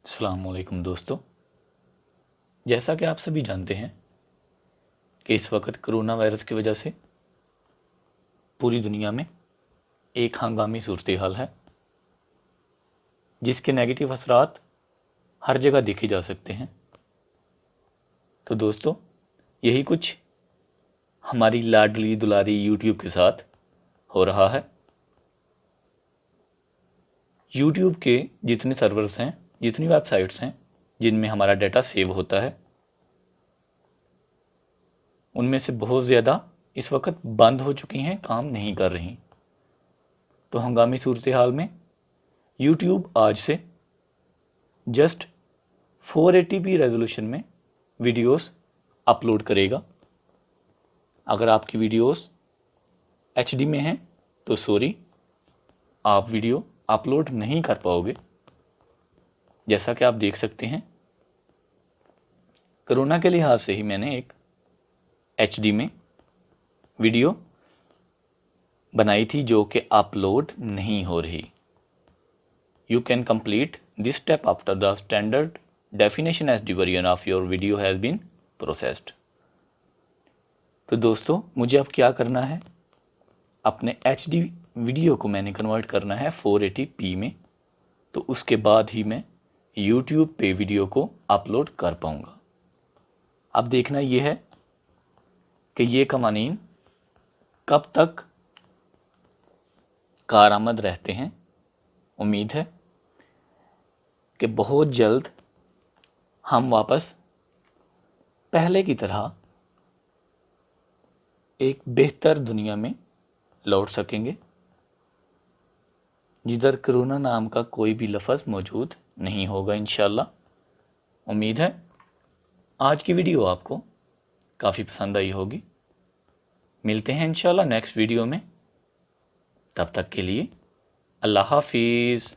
अस्सलाम वालेकुम दोस्तों, जैसा कि आप सभी जानते हैं कि इस वक्त कोरोना वायरस की वजह से पूरी दुनिया में एक हंगामी सूरत हाल है, जिसके नेगेटिव असरात हर जगह देखे जा सकते हैं। तो दोस्तों, यही कुछ हमारी लाडली दुलारी यूट्यूब के साथ हो रहा है। यूट्यूब के जितने सर्वर्स हैं, जितनी वेबसाइट्स हैं जिनमें हमारा डाटा सेव होता है, उनमें से बहुत ज़्यादा इस वक्त बंद हो चुकी हैं, काम नहीं कर रही। तो हंगामी सूरत हाल में यूट्यूब आज से जस्ट 480p रेजोल्यूशन में वीडियोस अपलोड करेगा। अगर आपकी वीडियोस HD में हैं तो सॉरी, आप वीडियो अपलोड नहीं कर पाओगे। जैसा कि आप देख सकते हैं, कोरोना के लिहाज से ही मैंने एक HD में वीडियो बनाई थी जो कि अपलोड नहीं हो रही। You can complete this step after the standard definition HD version of your video has been processed. तो दोस्तों, मुझे अब क्या करना है, अपने HD वीडियो को मैंने कन्वर्ट करना है 480p में। तो उसके बाद ही मैं YouTube पे वीडियो को अपलोड कर पाऊँगा। अब देखना ये है कि ये कवानीन कब तक कारआमद रहते हैं। उम्मीद है कि बहुत जल्द हम वापस पहले की तरह एक बेहतर दुनिया में लौट सकेंगे, जिधर कोरोना नाम का कोई भी लफ्ज़ मौजूद नहीं होगा इंशाल्लाह। उम्मीद है आज की वीडियो आपको काफ़ी पसंद आई होगी। मिलते हैं इंशाल्लाह नेक्स्ट वीडियो में। तब तक के लिए अल्लाह हाफिज़।